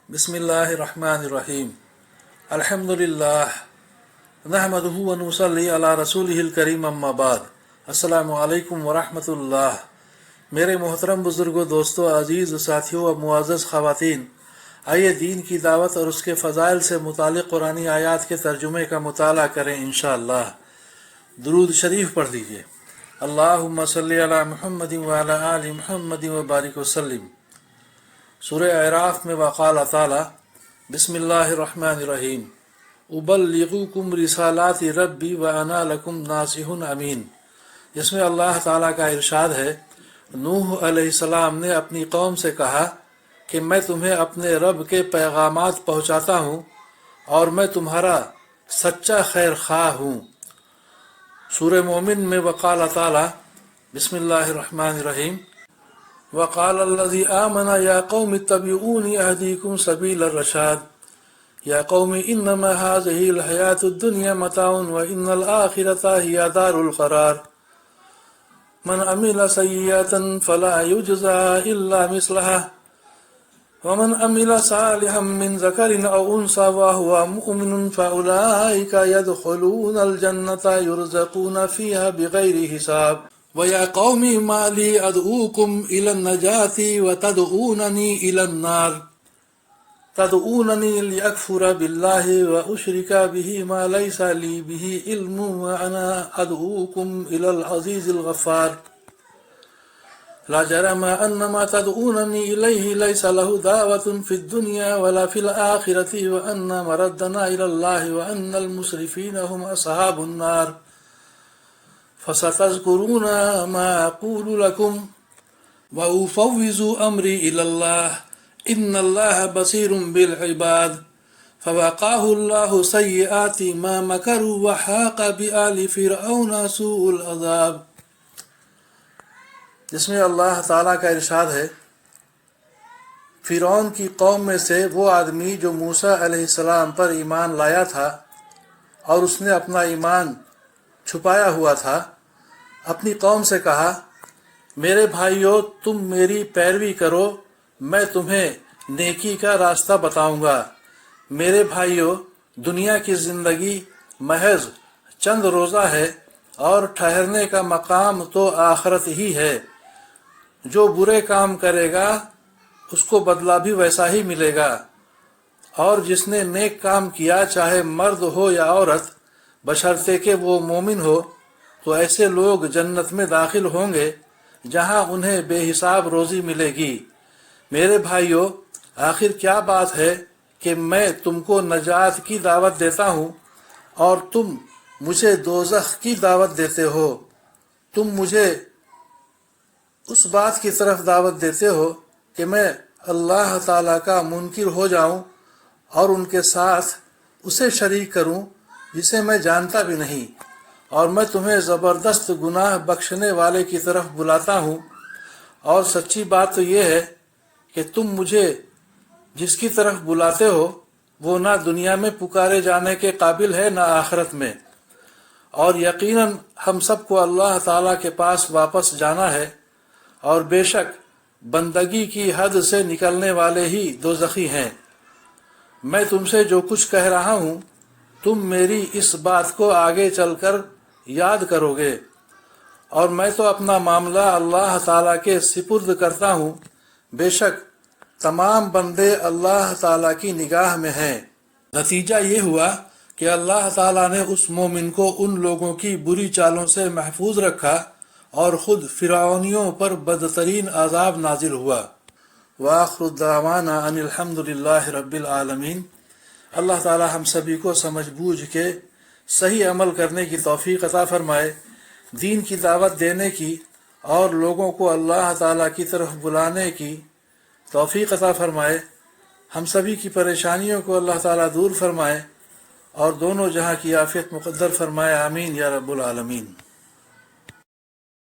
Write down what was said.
बिस्मिल्लाहिर्रहमानिर्रहीम अल्हम्दुलिल्लाह नहमदुहु व नुसल्ली अला रसूलिहिल करीम अम्मा बाद अस्सलामु अलैकुम व रहमतुल्लाह। मेरे मोहतरम बुजुर्गों, दोस्तों, अजीज़ साथियों व मुअज़्ज़ज़ ख़वातीन, आइए दीन की दावत और उसके फ़ज़ाइल से मुतालिक़ कुरानी आयात के तर्जुमे का मुताला करें इंशाअल्लाह। दुरूद शरीफ पढ़ लीजिए। अल्लाहुम्मा सल्ली अला मुहम्मदिन व अला आलि मुहम्मदिन व बारिक वसल्लिम। सूरह अराफ में वक़ाल ताला बिस्मिल्लाहिर्रहमानिर्रहीम उबल्लिगुकुम रिसालाति रब्बी व अना लकुम नासिहुन अमीन। जिसमें अल्लाह ताला का इरशाद है, नूह अलैहिस्सलाम ने अपनी कौम से कहा कि मैं तुम्हें अपने रब के पैगामात पहुँचाता हूँ और मैं तुम्हारा सच्चा खैर ख़्वाह हूँ। सूरह मोमिन में वक़ाल ताला बिस्मिल्लाहिर्रहमानिर्रहीम वक़ाल अल्लज़ी आमना या कौम इत्तबिऊनी अहदीकुम सबीलर रशाद या कौम इन्नमा हाज़िहिल हयातुद दुनिया मताउन व इन्नल आखिरता हिया दारुल क़रार मन अमिला सय्यिअतन फला युज्ज़ा इल्ला मिस्लहा व मन अमिला सालिहम मिन ज़करिन औ उन्सा व हुवा मुमिनुन फ़उलाइका यदखुलूनल जन्नता युरज़क़ूना फ़ीहा बिग़ैरि हिसाब व या कौमी माली अदऊकुम इलन नजाती व तदऊननी इलन नार तदऊननी लिअकफुर बिल्लाहि व उशरिका बिही मा लैसा ली बिही इल्मु व अना अदऊकुम इलल अज़ीज़िल गफ़्फ़ार ला जरम अन्नमा तदऊननी इलैहि लैसा लहु दावतुन फ़िद दुनिया वला फ़िल आखिरति व अन्ना मरद्दना इलल्लाहि व अन्नल मुस्रिफ़ीन हुम अस्हाबुन नार फसतज़कुरून मा अक़ूलु लकुम व उफ़व्विज़ु अम्री इलल्लाह इन्नल्लाह बसीरुम बिल इबाद फ़वक़ाहुल्लाहु सय्यिआति मा मकरू व हाक़ बिआलि फ़िरऔन सूउल अज़ाब। जिसमें अल्लाह ताला का इरशाद है, फ़िरौन की कौम में से वो आदमी जो मूसा अलैहिस्सलाम पर ईमान लाया था और उसने अपना ईमान छुपाया हुआ था, अपनी कौम से कहा, मेरे भाइयों, तुम मेरी पैरवी करो, मैं तुम्हें नेकी का रास्ता बताऊंगा। मेरे भाइयों, दुनिया की ज़िंदगी महज चंद रोज़ा है और ठहरने का मकाम तो आखिरत ही है। जो बुरे काम करेगा उसको बदला भी वैसा ही मिलेगा, और जिसने नेक काम किया, चाहे मर्द हो या औरत, बशर्ते कि वो मोमिन हो, तो ऐसे लोग जन्नत में दाखिल होंगे जहां उन्हें बेहिसाब रोज़ी मिलेगी। मेरे भाइयों, आखिर क्या बात है कि मैं तुमको नजात की दावत देता हूँ और तुम मुझे दोज़ख की दावत देते हो। तुम मुझे उस बात की तरफ दावत देते हो कि मैं अल्लाह ताला का मुनकिर हो जाऊं और उनके साथ उसे शरीक करूं जिसे मैं जानता भी नहीं, और मैं तुम्हें ज़बरदस्त गुनाह बख्शने वाले की तरफ बुलाता हूँ। और सच्ची बात तो ये है कि तुम मुझे जिसकी तरफ बुलाते हो वो ना दुनिया में पुकारे जाने के काबिल है ना आखिरत में, और यकीनन हम सबको अल्लाह ताला के पास वापस जाना है, और बेशक बंदगी की हद से निकलने वाले ही दोज़खी हैं। मैं तुमसे जो कुछ कह रहा हूँ तुम मेरी इस बात को आगे चलकर याद करोगे, और मैं तो अपना मामला अल्लाह ताला के सिपुर्द करता हूँ। बेशक तमाम बंदे अल्लाह ताला की निगाह में हैं। नतीजा ये हुआ कि अल्लाह ताला ने उस मोमिन को उन लोगों की बुरी चालों से महफूज रखा और ख़ुद फ़िरऔनियों पर बदतरीन अज़ाब नाजिल हुआ। वाखिरु दावाना अनिल हम्दुलिल्लाहि रब्बिल आलमीन। अल्लाह ताला हम सभी को समझ बूझ के सही अमल करने की तौफीक अता फरमाए, दीन की दावत देने की और लोगों को अल्लाह ताला की तरफ बुलाने की तौफीक अता फरमाए। हम सभी की परेशानियों को अल्लाह ताला दूर फरमाए और दोनों जहां की आफियत मुक़द्दर फरमाए। आमीन या रब्बुल आलमीन।